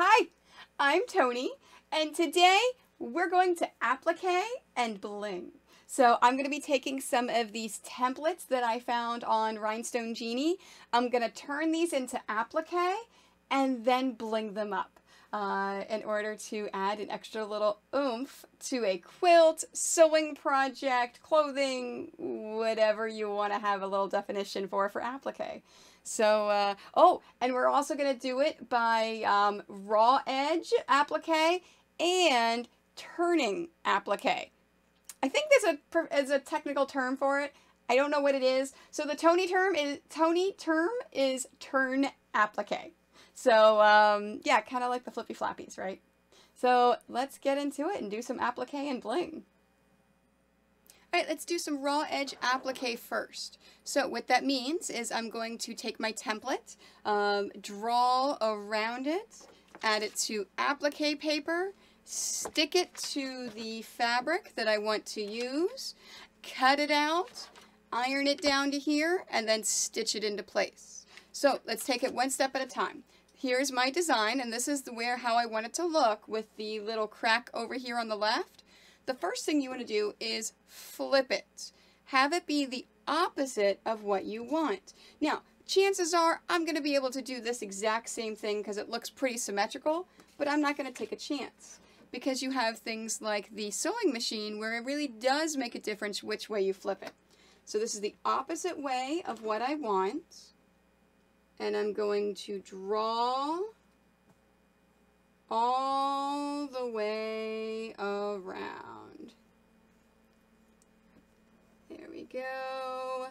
Hi, I'm Tony, and today we're going to applique and bling. So I'm going to be taking some of these templates that I found on Rhinestone Genie. I'm going to turn these into applique and then bling them up in order to add an extra little oomph to a quilt, sewing project, clothing, whatever you want to have a little definition for applique. So, oh, and we're also going to do it by Raw Edge Applique and turning applique. I think there's a technical term for it. I don't know what it is. So the Tony term is turn applique. So, yeah, kind of like the flippy flappies, right? So let's get into it and do some applique and bling. All right, let's do some raw edge applique first. So what that means is I'm going to take my template, draw around it, add it to applique paper, stick it to the fabric that I want to use, cut it out, iron it down to here, and then stitch it into place. So let's take it one step at a time. Here's my design, and this is how I want it to look with the little crack over here on the left. The first thing you want to do is flip it. Have it be the opposite of what you want. Now, chances are I'm going to be able to do this exact same thing because it looks pretty symmetrical, but I'm not going to take a chance because you have things like the sewing machine where it really does make a difference which way you flip it. So this is the opposite way of what I want, and I'm going to draw all the way around. There we go.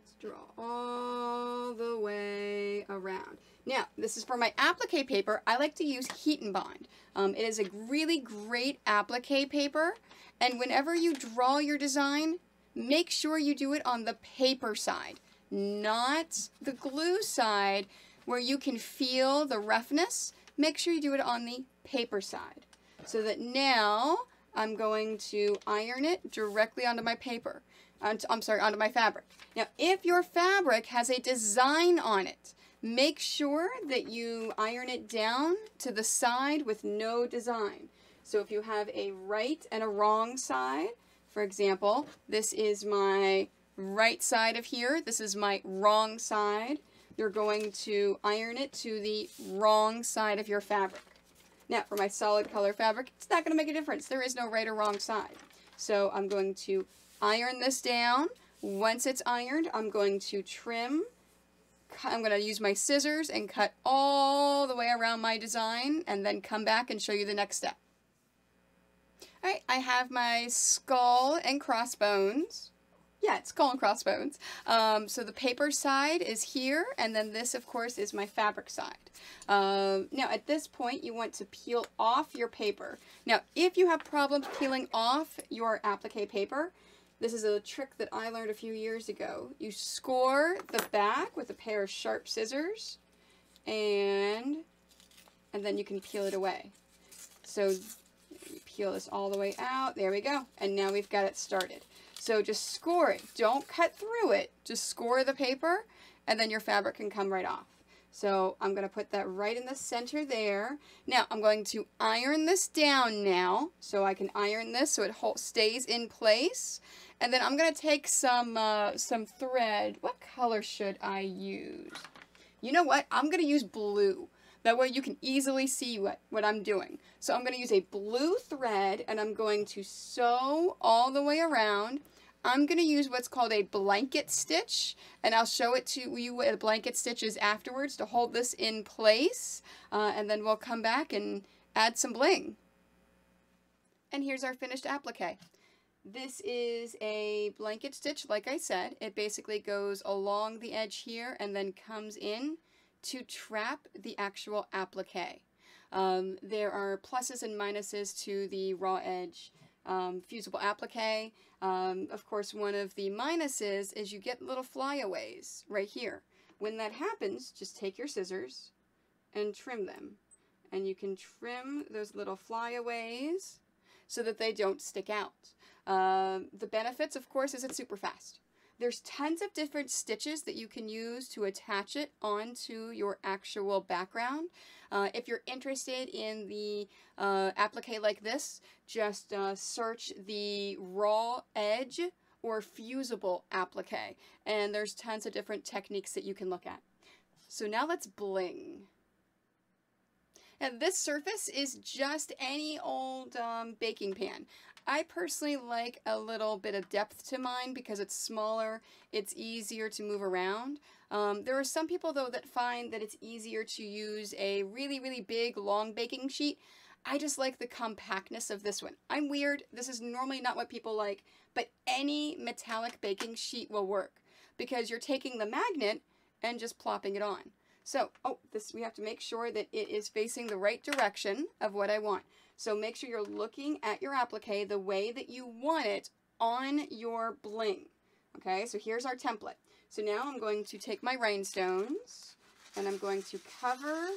Let's draw all the way around. Now, this is for my applique paper. I like to use Heat and Bond. It is a really great applique paper, and whenever you draw your design, make sure you do it on the paper side, not the glue side, where you can feel the roughness. Make sure you do it on the paper side. So that now I'm going to iron it directly onto my paper. Onto my fabric. Now, if your fabric has a design on it, make sure that you iron it down to the side with no design. So if you have a right and a wrong side, for example, this is my right side of here, this is my wrong side, you're going to iron it to the wrong side of your fabric. Now, for my solid color fabric, it's not going to make a difference. There is no right or wrong side. So I'm going to iron this down. Once it's ironed, I'm going to trim. I'm going to use my scissors and cut all the way around my design and then come back and show you the next step. All right, I have my skull and crossbones. Yeah, it's skull and crossbones. So the paper side is here, and then this, of course, is my fabric side. Now, at this point, you want to peel off your paper. Now, if you have problems peeling off your applique paper, this is a trick that I learned a few years ago. You score the back with a pair of sharp scissors, and then you can peel it away. So you peel this all the way out. There we go. And now we've got it started. So just score it. Don't cut through it. Just score the paper, and then your fabric can come right off. So I'm going to put that right in the center there. Now I'm going to iron this down now. So I can iron this so it stays in place. And then I'm going to take some thread. What color should I use? You know what? I'm going to use blue. That way you can easily see what I'm doing. So I'm going to use a blue thread, and I'm going to sew all the way around. I'm going to use what's called a blanket stitch, and I'll show it to you what a blanket stitch is afterwards to hold this in place, and then we'll come back and add some bling. And here's our finished applique. This is a blanket stitch, like I said. It basically goes along the edge here and then comes in to trap the actual applique. There are pluses and minuses to the raw edge fusible applique. Of course, one of the minuses is you get little flyaways right here. When that happens, just take your scissors and trim them. And you can trim those little flyaways so that they don't stick out. The benefits, of course, is it's super fast. There's tons of different stitches that you can use to attach it onto your actual background. If you're interested in the applique like this, just search the Raw Edge or Fusible applique, and there's tons of different techniques that you can look at. So now let's bling. And this surface is just any old baking pan. I personally like a little bit of depth to mine because it's smaller, it's easier to move around. There are some people though that find that it's easier to use a really, really big, long baking sheet. I just like the compactness of this one. I'm weird, this is normally not what people like, but any metallic baking sheet will work because you're taking the magnet and just plopping it on. So, we have to make sure that it is facing the right direction of what I want. So make sure you're looking at your applique the way that you want it on your bling. Okay, so here's our template. So now I'm going to take my rhinestones and I'm going to cover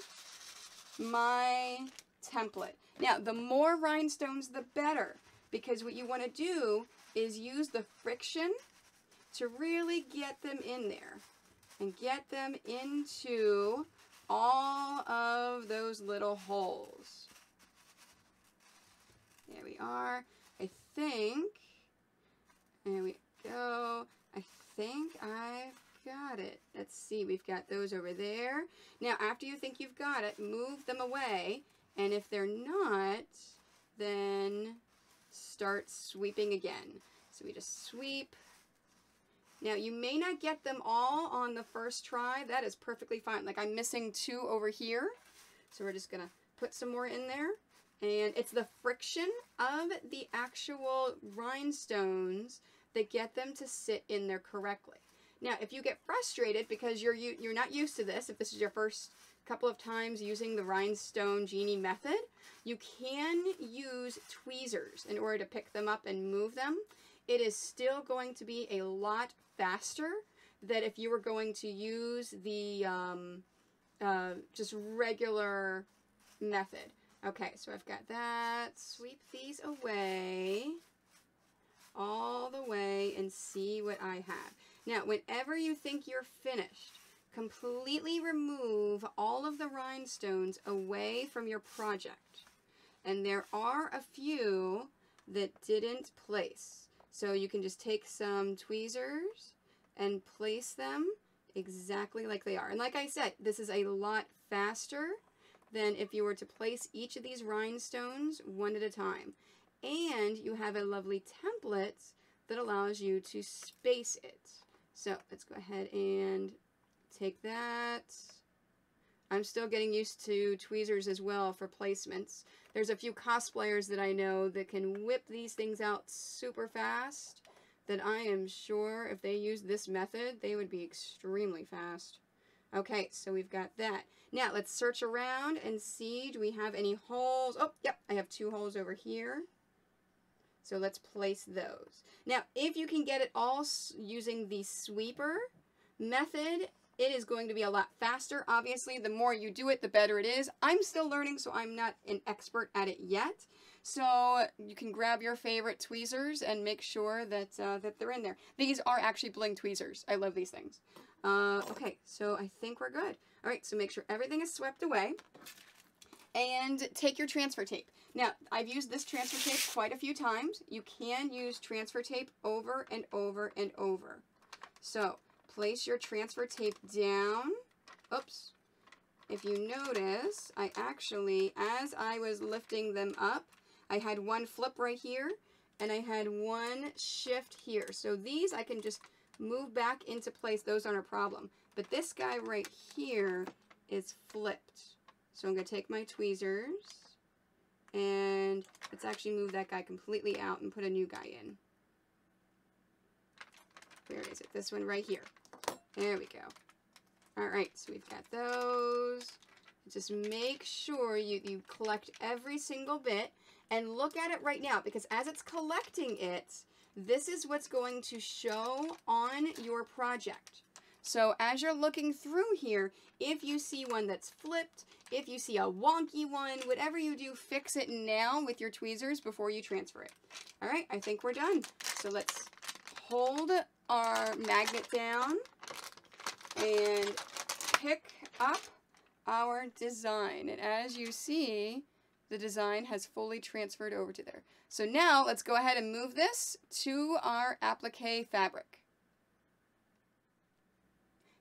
my template. Now, the more rhinestones, the better, because what you want to do is use the friction to really get them in there and get them into all of those little holes. There we are. I think, there we go. I think I've got it. Let's see, we've got those over there. Now, after you think you've got it, move them away. And if they're not, then start sweeping again. So we just sweep. Now, you may not get them all on the first try. That is perfectly fine. Like, I'm missing 2 over here. So we're just going to put some more in there. And it's the friction of the actual rhinestones that get them to sit in there correctly. Now, if you get frustrated because you're not used to this, if this is your first couple of times using the Rhinestone Genie method, you can use tweezers in order to pick them up and move them. It is still going to be a lot faster than if you were going to use the just regular method. Okay, so I've got that. Sweep these away all the way and see what I have. Now, whenever you think you're finished, completely remove all of the rhinestones away from your project. And there are a few that didn't place. So you can just take some tweezers and place them exactly like they are. And like I said, this is a lot faster than if you were to place each of these rhinestones one at a time. And you have a lovely template that allows you to space it. So let's go ahead and take that. I'm still getting used to tweezers as well for placements. There's a few cosplayers that I know that can whip these things out super fast that I am sure if they used this method, they would be extremely fast. Okay, so we've got that. Now let's search around and see, do we have any holes? Oh, yep, I have 2 holes over here. So let's place those. Now, if you can get it all using the sweeper method, it is going to be a lot faster. Obviously, the more you do it, the better it is. I'm still learning, so I'm not an expert at it yet. So you can grab your favorite tweezers and make sure that, that they're in there. These are actually Bling tweezers. I love these things. Okay, so I think we're good. All right, so make sure everything is swept away. And take your transfer tape. Now, I've used this transfer tape quite a few times. You can use transfer tape over and over and over. So, place your transfer tape down. Oops. If you notice, I actually, as I was lifting them up, I had one flip right here, and I had one shift here. So these I can just move back into place. Those aren't a problem. But this guy right here is flipped. So I'm going to take my tweezers, and let's actually move that guy completely out and put a new guy in. Where is it? This one right here. There we go. All right, so we've got those. Just make sure you collect every single bit and look at it right now, because as it's collecting it, this is what's going to show on your project. So as you're looking through here, if you see one that's flipped, if you see a wonky one, whatever you do, fix it now with your tweezers before you transfer it. All right, I think we're done. So let's hold our magnet down and pick up our design. And as you see, the design has fully transferred over to there. So now let's go ahead and move this to our applique fabric.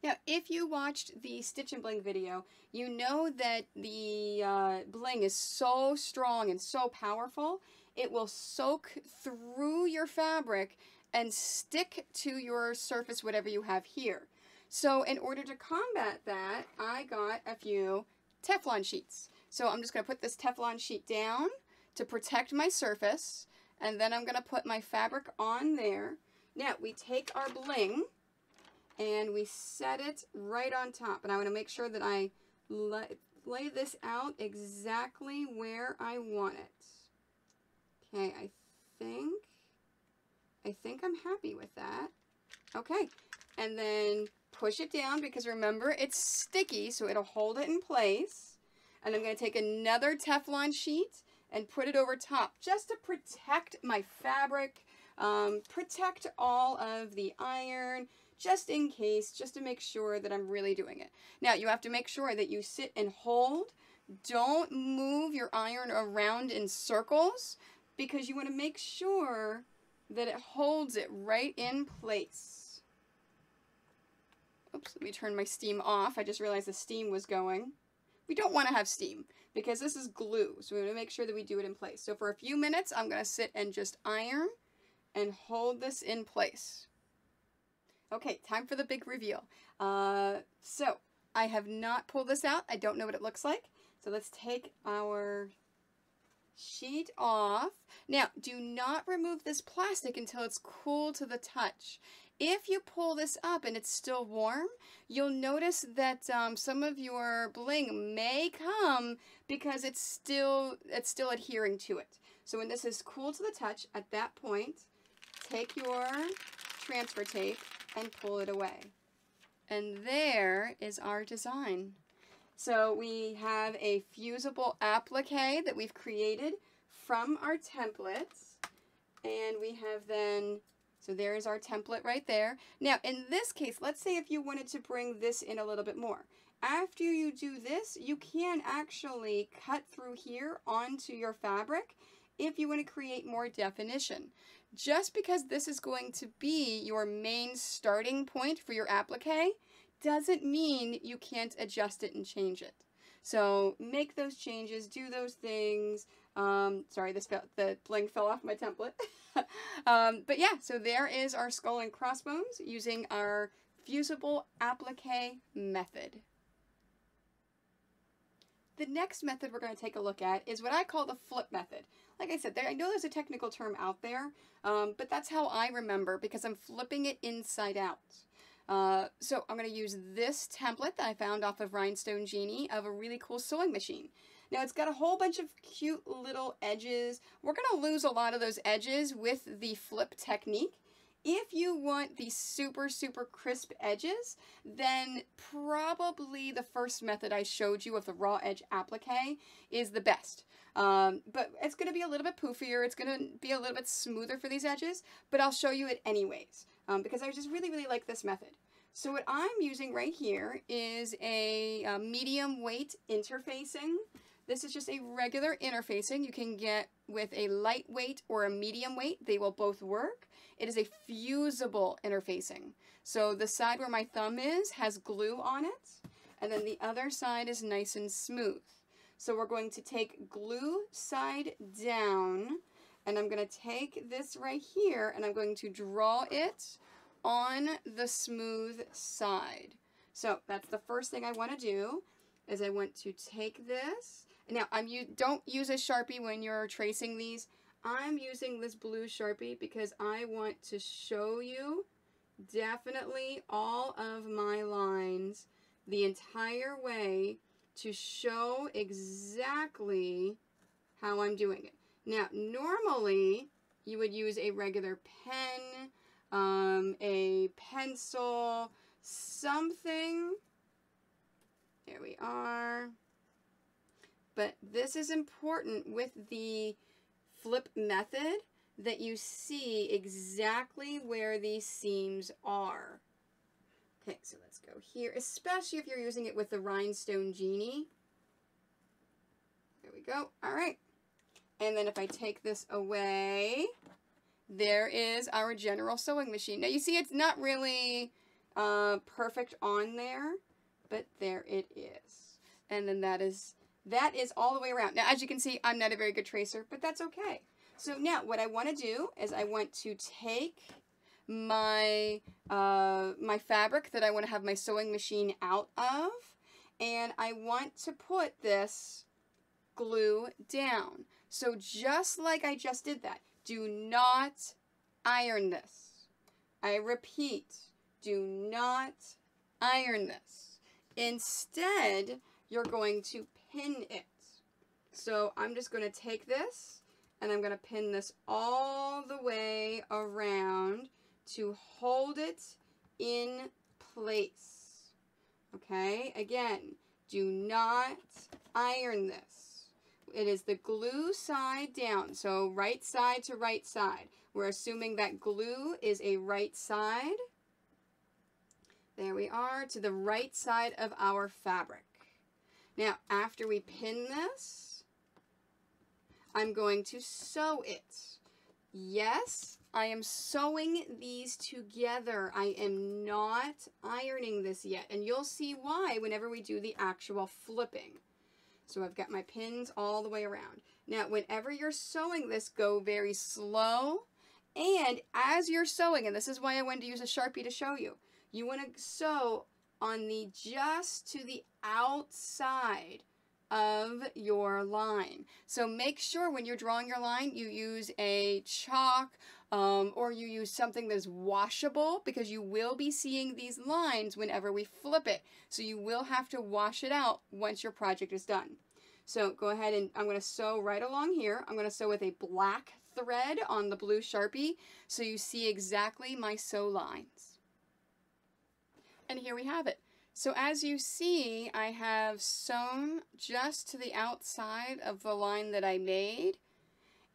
Now, if you watched the Stitch and Bling video, you know that the bling is so strong and so powerful, it will soak through your fabric and stick to your surface, whatever you have here. So in order to combat that, I got a few Teflon sheets. So I'm just going to put this Teflon sheet down to protect my surface, and then I'm going to put my fabric on there. Now, we take our bling and we set it right on top. And I want to make sure that I lay this out exactly where I want it. Okay, I think I'm happy with that. Okay, and then push it down because remember it's sticky, so it'll hold it in place. And I'm going to take another Teflon sheet and put it over top just to protect my fabric, protect all of the iron, just in case, just to make sure that I'm really doing it. Now, you have to make sure that you sit and hold. Don't move your iron around in circles because you want to make sure that it holds it right in place. Oops, let me turn my steam off. I just realized the steam was going. We don't want to have steam because this is glue, so we want to make sure that we do it in place. So for a few minutes, I'm going to sit and just iron and hold this in place. Okay, time for the big reveal. So I have not pulled this out. I don't know what it looks like. So let's take our sheet off. Now, do not remove this plastic until it's cool to the touch. If you pull this up and it's still warm, you'll notice that some of your bling may come because it's still adhering to it. So when this is cool to the touch, at that point, take your transfer tape and pull it away. And there is our design. So we have a fusible applique that we've created from our templates. And we have then, so there's our template right there. Now in this case, let's say if you wanted to bring this in a little bit more. After you do this, you can actually cut through here onto your fabric if you want to create more definition. Just because this is going to be your main starting point for your applique doesn't mean you can't adjust it and change it. So make those changes, do those things. Sorry, the bling fell off my template. But yeah, so there is our skull and crossbones using our fusible applique method. The next method we're going to take a look at is what I call the flip method. Like I said, I know there's a technical term out there, but that's how I remember because I'm flipping it inside out. So I'm going to use this template that I found off of Rhinestone Genie of a really cool sewing machine. Now it's got a whole bunch of cute little edges. We're going to lose a lot of those edges with the flip technique. If you want the super, super crisp edges, then probably the first method I showed you of the Raw Edged Applique is the best. But it's going to be a little bit poofier. It's going to be a little bit smoother for these edges, but I'll show you it anyways because I just really, really like this method. So what I'm using right here is a medium weight interfacing. This is just a regular interfacing you can get with a lightweight or a medium weight. They will both work. It is a fusible interfacing. So the side where my thumb is has glue on it, and then the other side is nice and smooth. So we're going to take glue side down, and I'm going to take this right here, and I'm going to draw it on the smooth side. So that's the first thing I want to do, is I want to take this. Now, don't use a Sharpie when you're tracing these. I'm using this blue Sharpie because I want to show you definitely all of my lines the entire way to show exactly how I'm doing it. Now, normally, you would use a regular pen, a pencil, something. There we are. But this is important with the flip method that you see exactly where these seams are. Okay, so let's go here, especially if you're using it with the Rhinestone Genie. There we go. All right. And then if I take this away, there is our general sewing machine. Now you see it's not really perfect on there, but there it is. And then that is all the way around. Now as you can see, I'm not a very good tracer, but that's okay. So now what I want to do is I want to take my my fabric that I want to have my sewing machine out of, and I want to put this glue down. So just like I just did that, do not iron this. I repeat, do not iron this. Instead, you're going to pin it. So I'm just going to take this and I'm going to pin this all the way around to hold it in place. Okay, again, do not iron this. It is the glue side down, so right side to right side. We're assuming that glue is a right side. There we are, to the right side of our fabric. Now, after we pin this, I'm going to sew it. Yes, I am sewing these together. I am not ironing this yet, and you'll see why whenever we do the actual flipping. So I've got my pins all the way around. Now, whenever you're sewing this, go very slow. And as you're sewing, and this is why I wanted to use a Sharpie to show you, you want to sew on the just to the outside of your line. So make sure when you're drawing your line, you use a chalk or you use something that's washable, because you will be seeing these lines whenever we flip it. So you will have to wash it out once your project is done. So go ahead and I'm going to sew right along here. I'm going to sew with a black thread on the blue Sharpie so you see exactly my sew lines. And here we have it. So as you see, I have sewn just to the outside of the line that I made,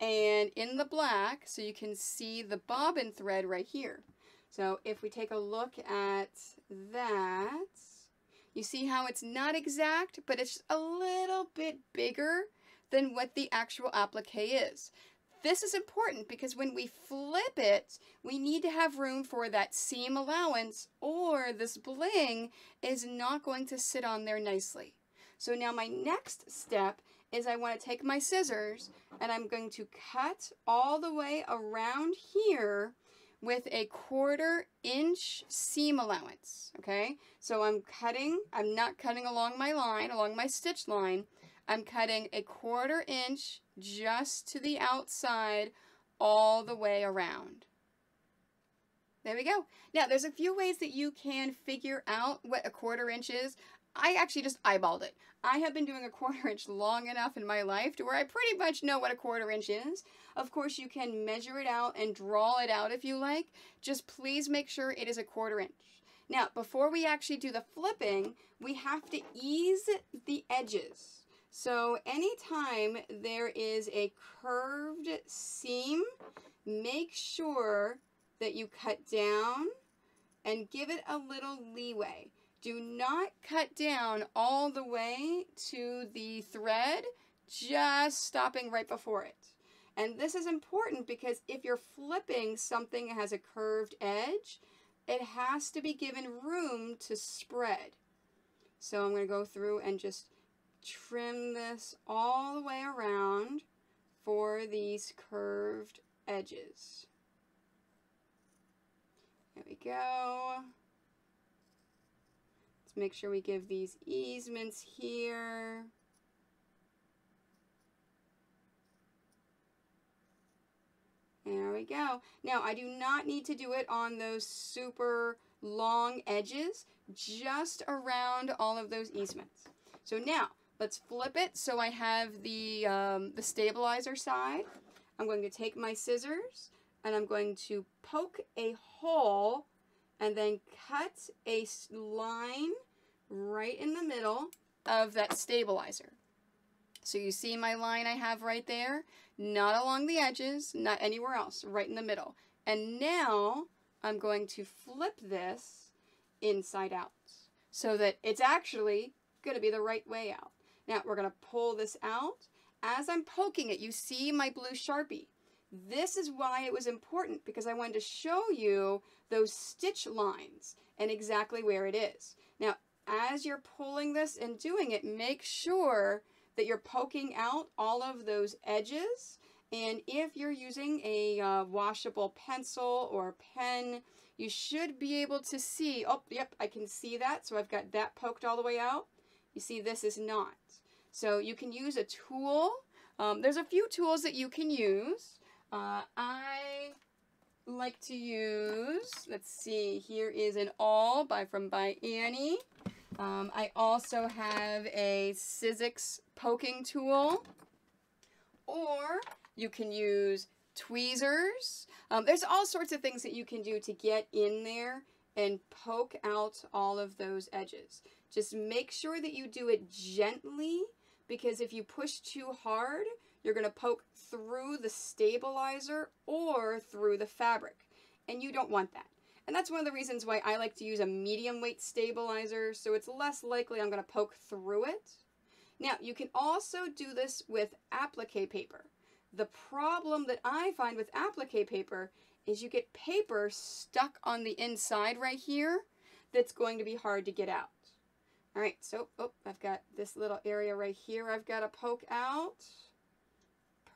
and in the black, so you can see the bobbin thread right here. So if we take a look at that, you see how it's not exact, but it's a little bit bigger than what the actual applique is. This is important because when we flip it, we need to have room for that seam allowance, or this bling is not going to sit on there nicely. So now my next step is I want to take my scissors and I'm going to cut all the way around here with a 1/4 inch seam allowance, okay? So I'm not cutting along my line, along my stitch line. I'm cutting a 1/4 inch just to the outside all the way around. There we go. Now, there's a few ways that you can figure out what a 1/4 inch is. I actually just eyeballed it. I have been doing a 1/4 inch long enough in my life to where I pretty much know what a 1/4 inch is. Of course, you can measure it out and draw it out if you like. Just please make sure it is a 1/4 inch. Now, before we actually do the flipping, we have to ease the edges. So anytime there is a curved seam, make sure that you cut down and give it a little leeway. Do not cut down all the way to the thread, just stopping right before it. And this is important because if you're flipping something that has a curved edge, it has to be given room to spread. So I'm going to go through and just trim this all the way around for these curved edges. There we go. Let's make sure we give these easements here. There we go. Now, I do not need to do it on those super long edges, just around all of those easements. So now, let's flip it so I have the stabilizer side. I'm going to take my scissors and I'm going to poke a hole and then cut a line right in the middle of that stabilizer. So you see my line I have right there, not along the edges, not anywhere else, right in the middle. And now I'm going to flip this inside out so that it's actually going to be the right way out. Now we're going to pull this out. As I'm poking it, you see my blue Sharpie. This is why it was important, because I wanted to show you those stitch lines and exactly where it is. Now, as you're pulling this and doing it, make sure that you're poking out all of those edges. And if you're using a washable pencil or pen, you should be able to see, oh, yep, I can see that. So I've got that poked all the way out. You see, this is not. So you can use a tool. There's a few tools that you can use. I like to use, let's see, here is an awl by Annie. I also have a Sizzix poking tool, or you can use tweezers. There's all sorts of things that you can do to get in there and poke out all of those edges. Just make sure that you do it gently, because if you push too hard, you're going to poke through the stabilizer or through the fabric, and you don't want that. And that's one of the reasons why I like to use a medium weight stabilizer, so it's less likely I'm going to poke through it. Now, you can also do this with applique paper. The problem that I find with applique paper is you get paper stuck on the inside right here that's going to be hard to get out. All right, so I've got this little area right here I've got to poke out.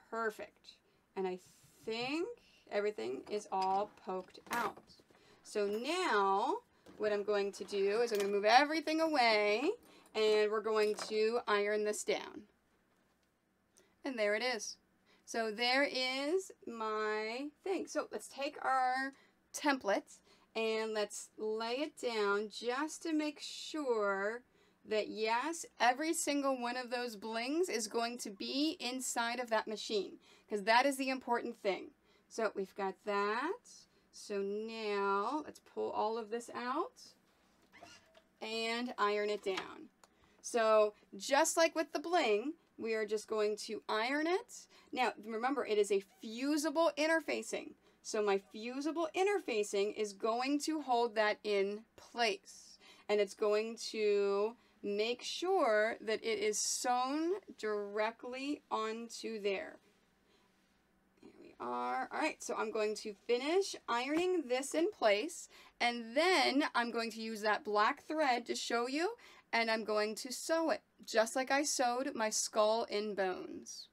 Perfect. And I think everything is all poked out. So now what I'm going to do is I'm going to move everything away, and we're going to iron this down. And there it is. So there is my thing. So let's take our template and let's lay it down just to make sure that, yes, every single one of those blings is going to be inside of that machine, because that is the important thing. So we've got that. So now let's pull all of this out and iron it down. So just like with the bling, we are just going to iron it. Now remember, it is a fusible interfacing. So my fusible interfacing is going to hold that in place, and it's going to make sure that it is sewn directly onto there. There we are. All right, so I'm going to finish ironing this in place, and then I'm going to use that black thread to show you, and I'm going to sew it, just like I sewed my skull and bones.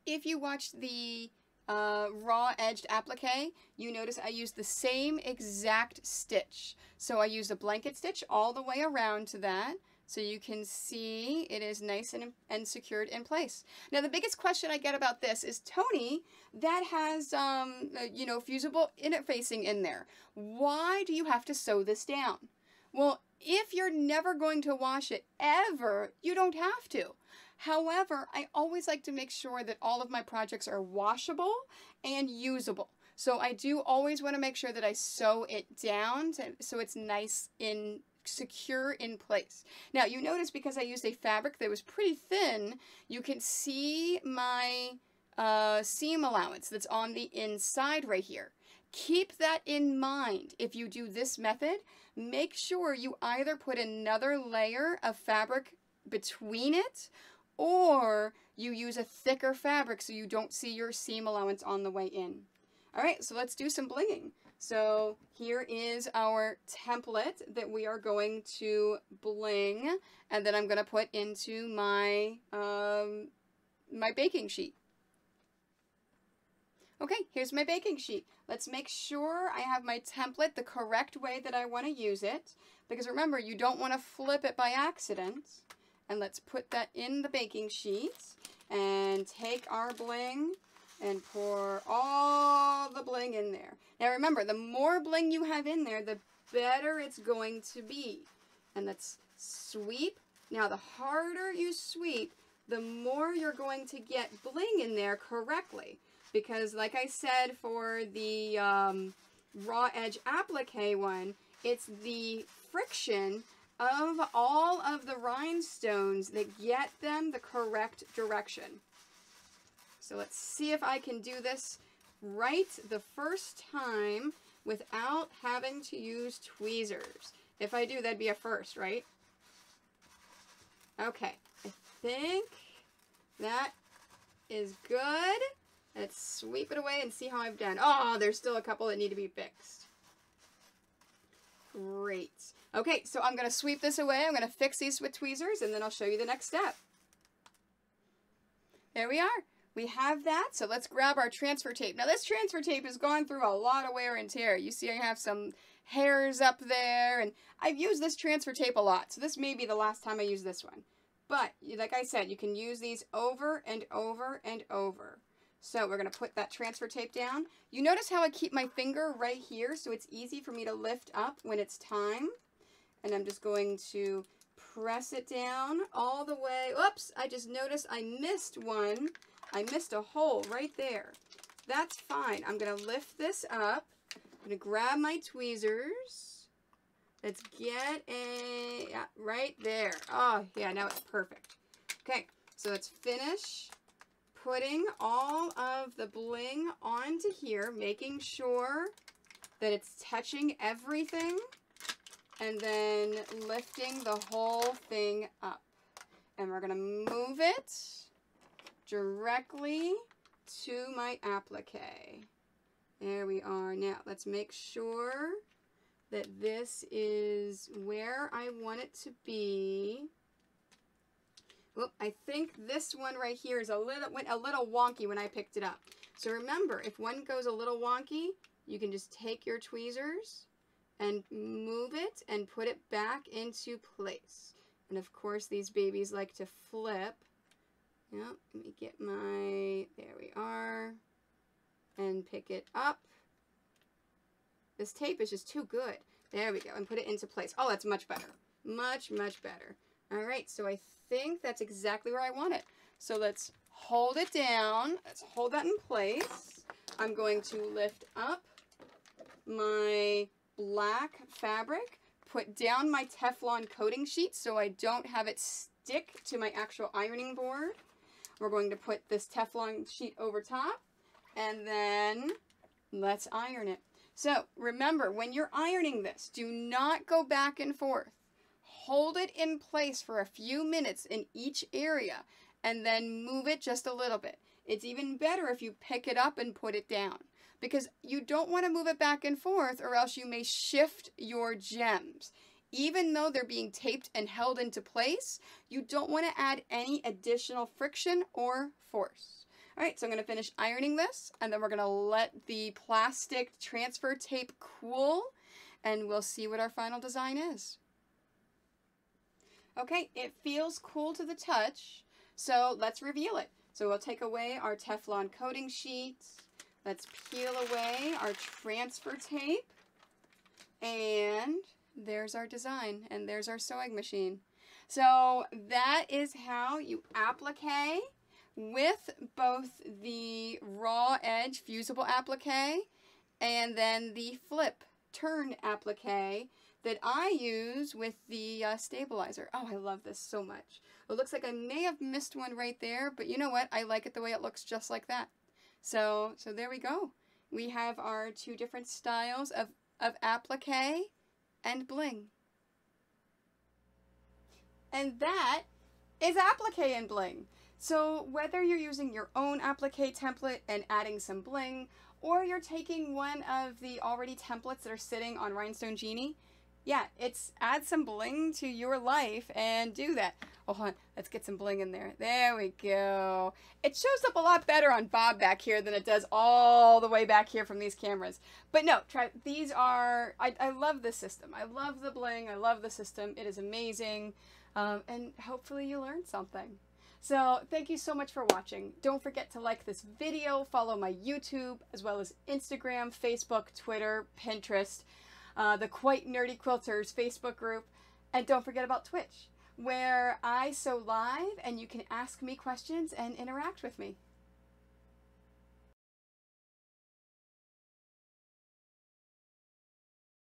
If you watched the Raw Edged Applique, you notice I used the same exact stitch. So I used a blanket stitch all the way around to that, so you can see it is nice and secured in place. Now the biggest question I get about this is, Tony, that has you know, fusible interfacing in there. Why do you have to sew this down? Well, if you're never going to wash it ever, you don't have to. However, I always like to make sure that all of my projects are washable and usable. So I do always want to make sure that I sew it down so it's nice and secure in place. Now you notice, because I used a fabric that was pretty thin, you can see my seam allowance that's on the inside right here. Keep that in mind. If you do this method, make sure you either put another layer of fabric between it, or you use a thicker fabric so you don't see your seam allowance on the way in. All right, so let's do some blinging. So here is our template that we are going to bling, and then I'm going to put into my my baking sheet. Okay, here's my baking sheet. Let's make sure I have my template the correct way that I want to use it, because remember, you don't want to flip it by accident. And let's put that in the baking sheet and take our bling and pour all the bling in there. Now remember, the more bling you have in there, the better it's going to be. And let's sweep. Now the harder you sweep, the more you're going to get bling in there correctly. Because like I said for the Raw Edge Applique one, it's the friction of all of the rhinestones that get them the correct direction. So let's see if I can do this right the first time without having to use tweezers. If I do, that'd be a first, right? Okay, I think that is good. Let's sweep it away and see how I've done. Oh, there's still a couple that need to be fixed. Great. Okay, so I'm going to sweep this away. I'm going to fix these with tweezers, and then I'll show you the next step. There we are. We have that, so let's grab our transfer tape. Now, this transfer tape has gone through a lot of wear and tear. You see I have some hairs up there, and I've used this transfer tape a lot, so this may be the last time I use this one. But, like I said, you can use these over and over and over. So we're going to put that transfer tape down. You notice how I keep my finger right here, so it's easy for me to lift up when it's time. And I'm just going to press it down all the way. Oops, I just noticed I missed one. I missed a hole right there. That's fine. I'm going to lift this up. I'm going to grab my tweezers. Let's get a, yeah, right there. Oh, yeah, now it's perfect. Okay, so let's finish putting all of the bling onto here, making sure that it's touching everything, and then lifting the whole thing up. And we're going to move it directly to my applique. There we are. Now, let's make sure that this is where I want it to be. Well, I think this one right here is went a little wonky when I picked it up. So remember, if one goes a little wonky, you can just take your tweezers and move it and put it back into place. And of course, these babies like to flip. Yep, let me get my, there we are, and pick it up. This tape is just too good. There we go, and put it into place. Oh, that's much better. Much, much better. All right, so I think that's exactly where I want it. So let's hold it down. Let's hold that in place. I'm going to lift up my black fabric, put down my Teflon coating sheet so I don't have it stick to my actual ironing board. We're going to put this Teflon sheet over top, and then let's iron it. So remember, when you're ironing this, do not go back and forth. Hold it in place for a few minutes in each area, and then move it just a little bit. It's even better if you pick it up and put it down, because you don't want to move it back and forth, or else you may shift your gems. Even though they're being taped and held into place, you don't want to add any additional friction or force. All right, so I'm going to finish ironing this, and then we're going to let the plastic transfer tape cool, and we'll see what our final design is. Okay, it feels cool to the touch, so let's reveal it. So we'll take away our Teflon coating sheet. Let's peel away our transfer tape, and there's our design, and there's our sewing machine. So that is how you applique with both the raw edge fusible applique and then the flip turn applique that I use with the stabilizer. Oh, I love this so much. It looks like I may have missed one right there, but you know what? I like it the way it looks, just like that. So there we go. We have our two different styles of applique and bling. And that is applique and bling. So whether you're using your own applique template and adding some bling, or you're taking one of the already templates that are sitting on Rhinestone Genie, yeah, it's add some bling to your life and do that. Oh, hold on, let's get some bling in there. There we go. It shows up a lot better on Bob back here than it does all the way back here from these cameras. But no, these are, I love this system. I love the bling. I love the system. It is amazing. And hopefully you learned something. So thank you so much for watching. Don't forget to like this video, follow my YouTube, as well as Instagram, Facebook, Twitter, Pinterest, the Quite Nerdy Quilters Facebook group, and don't forget about Twitch, where I sew live and you can ask me questions and interact with me.